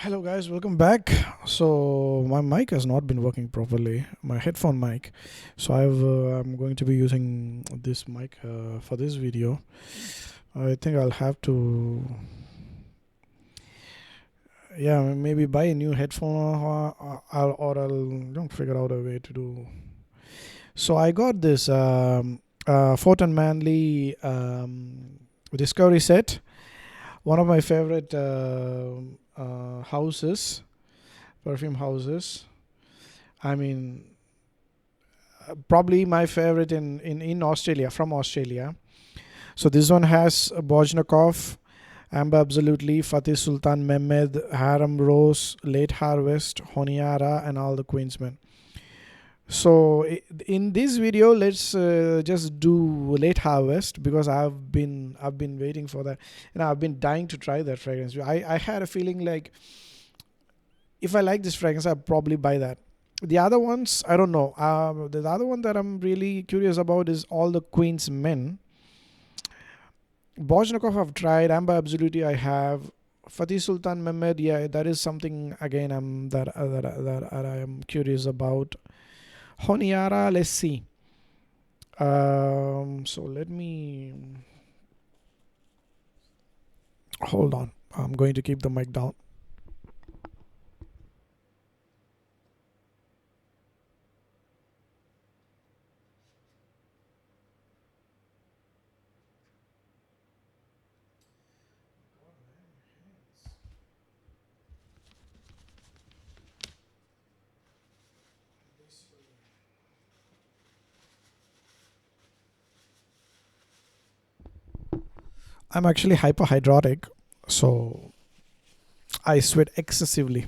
Hello guys, welcome back. So my mic has not been working properly, my headphone mic. So I'm going to be using this mic for this video. I think I'll have to, yeah, maybe buy a new headphone, or I'll figure out a way to do. So I got this Fort and Manle Discovery set, one of my favorite houses, perfume houses. I mean, probably my favorite in Australia, from Australia. So this one has Bojnakov, Amber Absolutely, Fatih Sultan Mehmed, Haram Rose, Late Harvest, Honiara, and all the Queensmen. So in this video, let's just do Late Harvest because I've been waiting for that, and I've been dying to try that fragrance. I had a feeling like if I like this fragrance, I'll probably buy that. The other ones, I don't know. The other one that I'm really curious about is All the Queen's Men. Bojnakov I've tried. Amber Absolutely I have. Fatih Sultan Mehmed, yeah, that is something again that I am curious about. Honiara, let's see. So let me hold on. I'm going to keep the mic down. I'm actually hyperhidrotic, so I sweat excessively.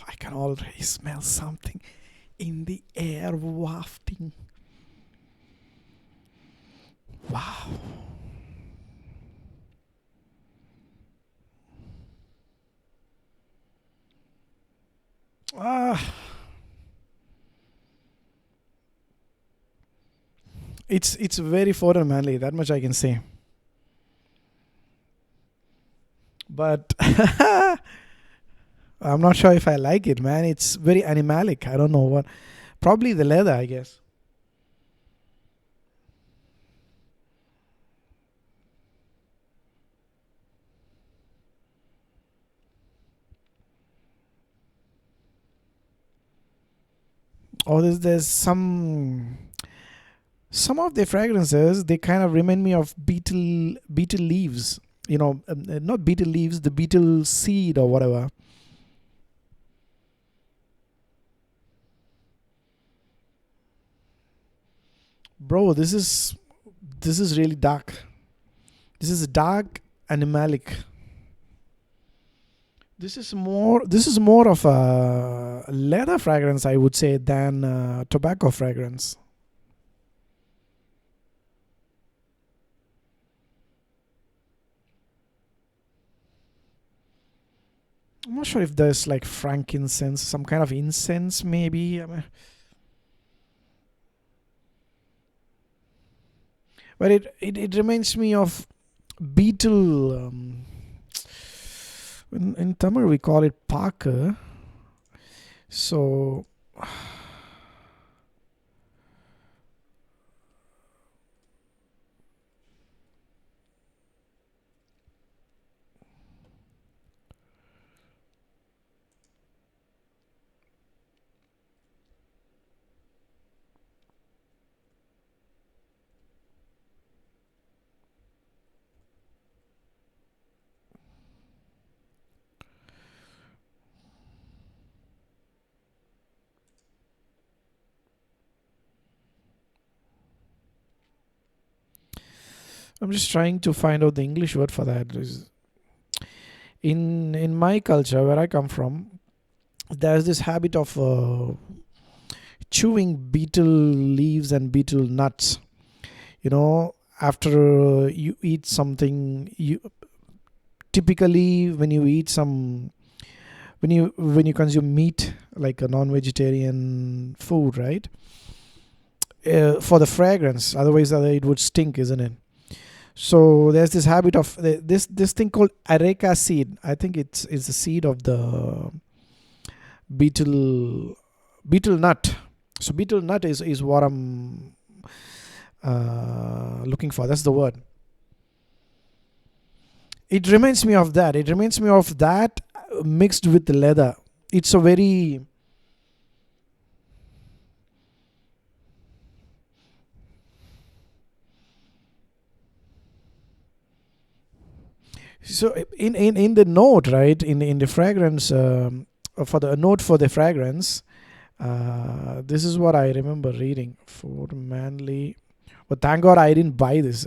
I can already smell something in the air wafting. Wow. Ah, it's very foreign, manly. That much I can say. But I'm not sure if I like it, man. It's very animalic. I don't know what. Probably the leather, I guess. Or there's some of the fragrances. They kind of remind me of beetle leaves. Not beetle leaves, the beetle seed or whatever. Bro, this is really dark. This is dark animalic. This is more of a leather fragrance, I would say, than tobacco fragrance. I'm not sure if there's like frankincense, some kind of incense, maybe. But it reminds me of beetle. In Tamil, we call it Parker. So I'm just trying to find out the English word for that. In my culture, where I come from, there's this habit of chewing beetle leaves and beetle nuts. After you eat something, you typically when you eat some when you consume meat, like a non-vegetarian food, right? For the fragrance, otherwise it would stink, isn't it? So there's this habit of this thing called areca seed. I think it's the seed of the beetle beetle nut. So beetle nut is what I'm looking for. That's the word. It reminds me of that. It reminds me of that mixed with leather. It's a very so in the note, right, in the fragrance, for the note for the fragrance, this is what I remember reading for Manly. But thank God I didn't buy this.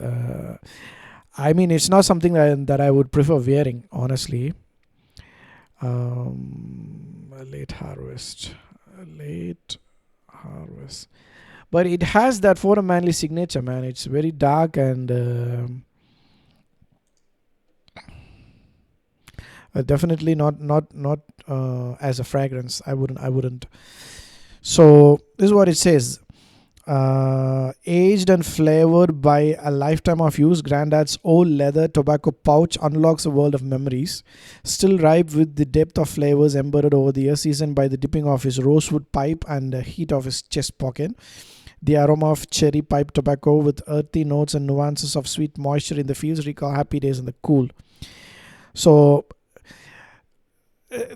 I mean, it's not something that I would prefer wearing, honestly. Late harvest, late harvest. But it has that for a Manly signature, man. It's very dark and definitely not as a fragrance. I wouldn't. So this is what it says. Aged and flavored by a lifetime of use, Grandad's old leather tobacco pouch unlocks a world of memories. Still ripe with the depth of flavors embedded over the years, seasoned by the dipping of his rosewood pipe and the heat of his chest pocket. The aroma of cherry pipe tobacco with earthy notes and nuances of sweet moisture in the fields recall happy days in the cool. So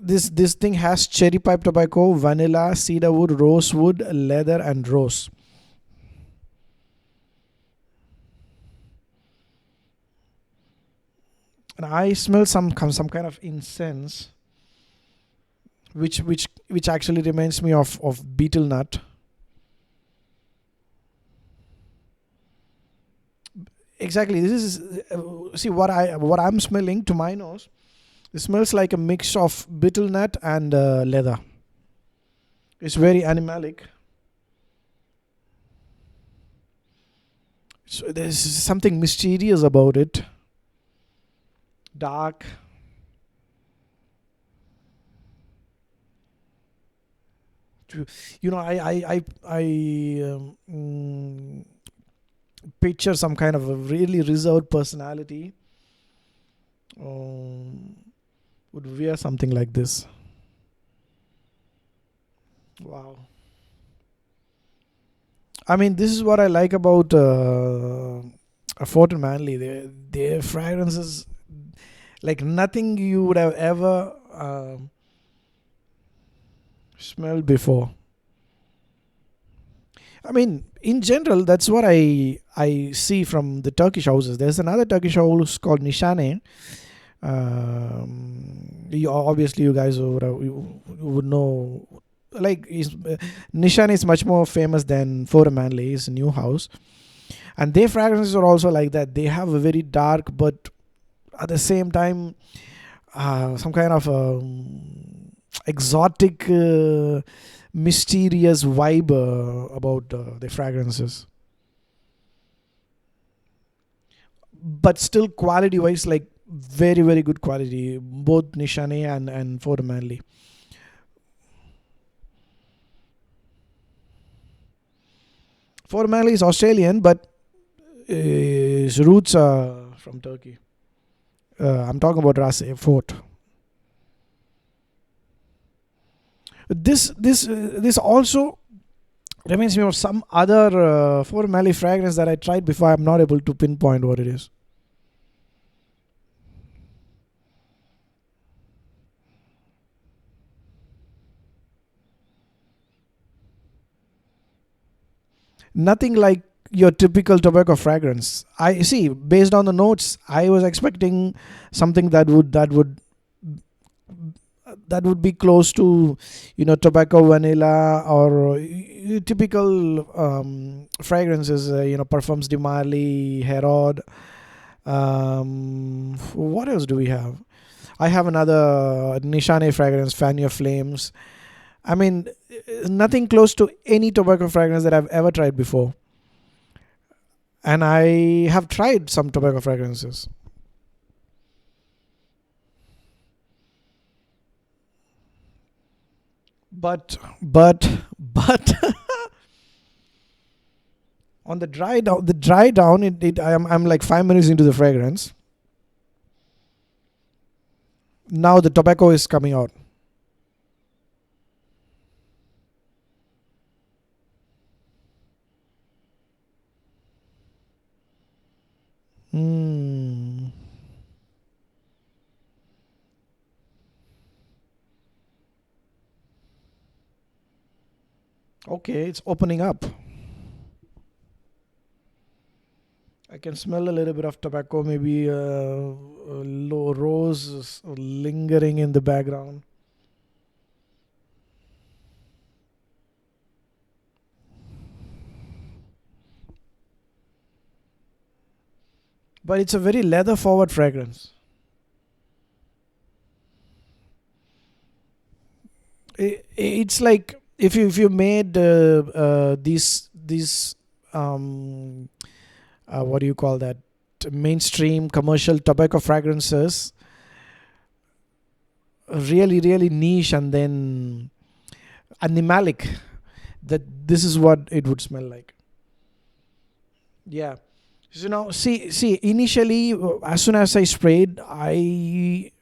this thing has cherry pipe tobacco, vanilla, cedarwood, rosewood, leather, and rose. And I smell some kind of incense, which actually reminds me of betel nut. Exactly. This is see what I'm smelling to my nose. It smells like a mix of betel nut and leather. It's very animalic. So there's something mysterious about it. Dark. I picture some kind of a really reserved personality um, would wear something like this. Wow. I mean, this is what I like about Fort and Manly. Their fragrances, like nothing you would have ever smelled before. I mean, in general, that's what I see from the Turkish houses. There's another Turkish house called Nishane. Obviously, you guys would know. Like, Nishane is much more famous than Fort Manley. It's a new house, and their fragrances are also like that. They have a very dark, but at the same time, some kind of exotic, mysterious vibe about the fragrances. But still, quality wise, like very very good quality. Both Nishane and Fort Manley. Fort Manley is Australian, but his roots are from Turkey. I'm talking about Ras Fort. This also reminds me of some other Fort Manley fragrance that I tried before. I'm not able to pinpoint what it is. Nothing like your typical tobacco fragrance. I see. Based on the notes, I was expecting something that would be close to, tobacco, vanilla, or typical fragrances. Perfumes de Marly, Herod. What else do we have? I have another Nishane fragrance, Fan Your Flames. I mean, nothing close to any tobacco fragrance that I've ever tried before. And I have tried some tobacco fragrances. But on the dry down, I'm like 5 minutes into the fragrance. Now the tobacco is coming out. Hmm. Okay, it's opening up. I can smell a little bit of tobacco, maybe low rose lingering in the background. But it's a very leather forward fragrance. It's like if you made these what do you call that, mainstream commercial tobacco fragrances, really niche and then animalic, that this is what it would smell like. Yeah. So now, see. Initially, as soon as I sprayed, I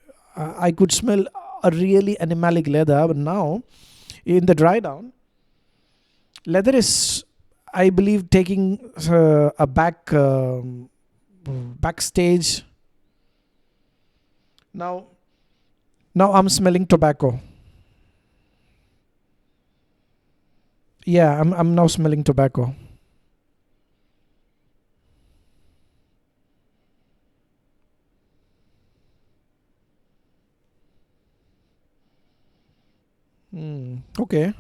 could smell a really animalic leather. But now, in the dry down, leather is, I believe, taking a backstage. Now, now I'm smelling tobacco. Yeah, I'm now smelling tobacco. Okay.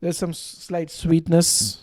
There's some slight sweetness.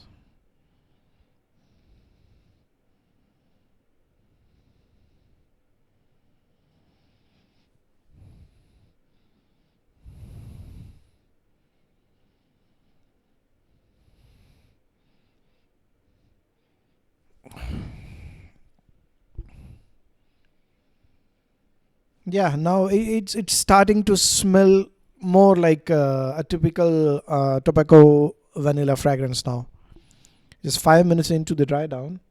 Yeah, now it's starting to smell more like a typical tobacco vanilla fragrance now. Just 5 minutes into the dry down,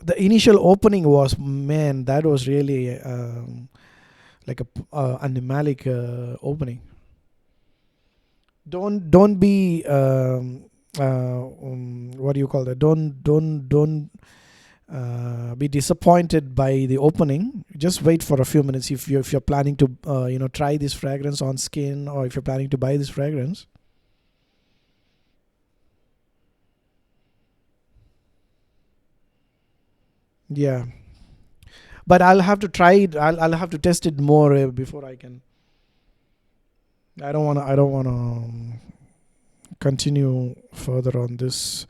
the initial opening was, man, that was really like animalic opening. Don't be what do you call that? Don't be disappointed by the opening. Just wait for a few minutes if you're planning to try this fragrance on skin, or if you're planning to buy this fragrance. Yeah, but I'll have to try it. I'll have to test it more before I can. I don't want to continue further on this.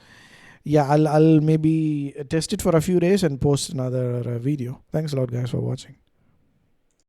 Yeah, I'll maybe test it for a few days and post another video. Thanks a lot, guys, for watching.